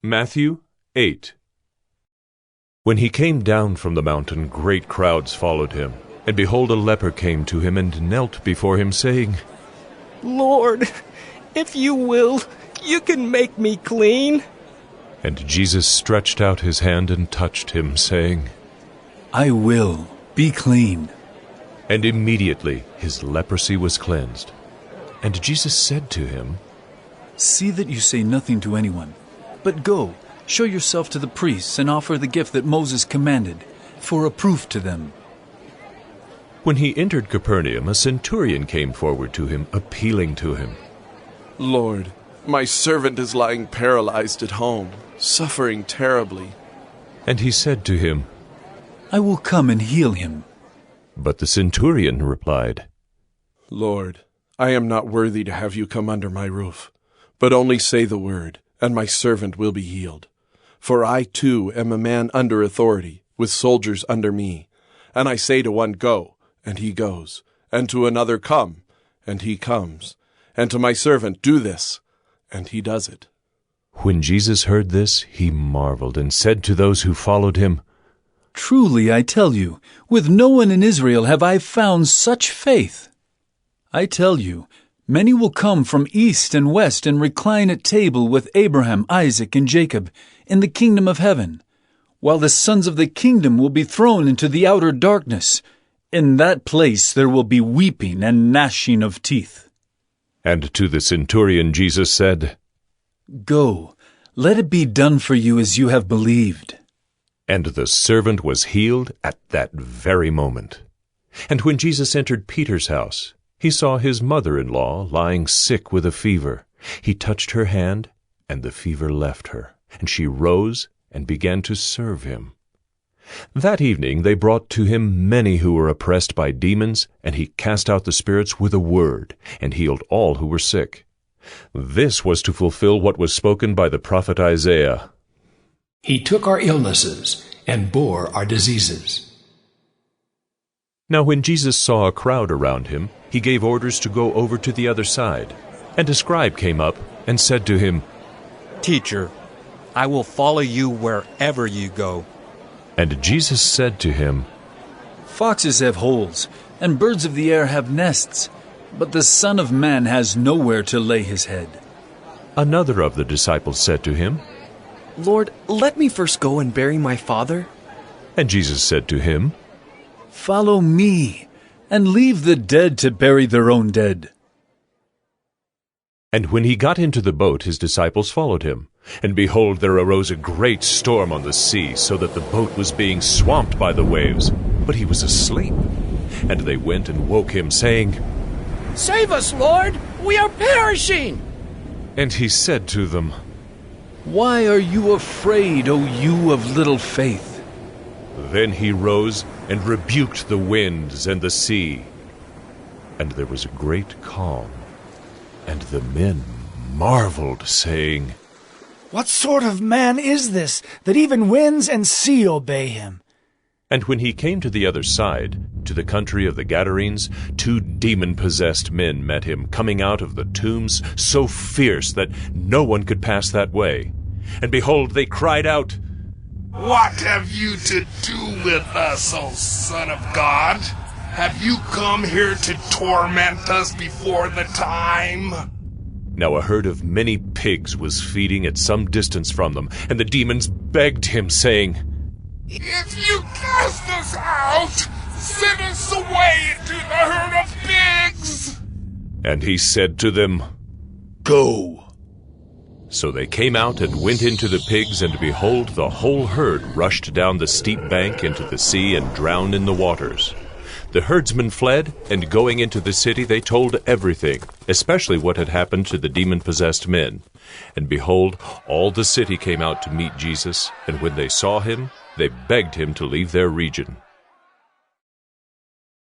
Matthew 8. When he came down from the mountain, great crowds followed him. And behold, a leper came to him and knelt before him, saying, Lord, if you will, you can make me clean. And Jesus stretched out his hand and touched him, saying, I will, be clean. And immediately his leprosy was cleansed. And Jesus said to him, See that you say nothing to anyone, but go, show yourself to the priests and offer the gift that Moses commanded, for a proof to them. When he entered Capernaum, a centurion came forward to him, appealing to him. Lord, my servant is lying paralyzed at home, suffering terribly. And he said to him, I will come and heal him. But the centurion replied, Lord, I am not worthy to have you come under my roof, but only say the word, and my servant will be healed. For I too am a man under authority, with soldiers under me. And I say to one, Go, and he goes, and to another, Come, and he comes, and to my servant, Do this, and he does it. When Jesus heard this, he marveled and said to those who followed him, Truly, I tell you, with no one in Israel have I found such faith. I tell you, many will come from east and west and recline at table with Abraham, Isaac, and Jacob in the kingdom of heaven, while the sons of the kingdom will be thrown into the outer darkness. In that place there will be weeping and gnashing of teeth. And to the centurion Jesus said, Go, let it be done for you as you have believed. And the servant was healed at that very moment. And when Jesus entered Peter's house, he saw his mother-in-law lying sick with a fever. He touched her hand, and the fever left her, and she rose and began to serve him. That evening they brought to him many who were oppressed by demons, and he cast out the spirits with a word, and healed all who were sick. This was to fulfill what was spoken by the prophet Isaiah. He took our illnesses and bore our diseases. Now when Jesus saw a crowd around him, he gave orders to go over to the other side. And a scribe came up and said to him, Teacher, I will follow you wherever you go. And Jesus said to him, Foxes have holes, and birds of the air have nests, but the Son of Man has nowhere to lay his head. Another of the disciples said to him, Lord, let me first go and bury my father. And Jesus said to him, Follow me, and leave the dead to bury their own dead. And when he got into the boat, his disciples followed him. And behold, there arose a great storm on the sea, so that the boat was being swamped by the waves. But he was asleep. And they went and woke him, saying, Save us, Lord! We are perishing! And he said to them, Why are you afraid, O you of little faith? Then he rose and rebuked the winds and the sea. And there was a great calm. And the men marveled, saying, What sort of man is this, that even winds and sea obey him? And when he came to the other side, to the country of the Gadarenes, 2 demon-possessed men met him, coming out of the tombs, so fierce that no one could pass that way. And behold, they cried out, What have you to do with us, O Son of God? Have you come here to torment us before the time? Now a herd of many pigs was feeding at some distance from them, and the demons begged him, saying, If you cast us out, send us away into the herd of pigs. And he said to them, Go. So they came out and went into the pigs, and behold, the whole herd rushed down the steep bank into the sea and drowned in the waters. The herdsmen fled, and going into the city they told everything, especially what had happened to the demon-possessed men. And behold, all the city came out to meet Jesus, and when they saw him, they begged him to leave their region.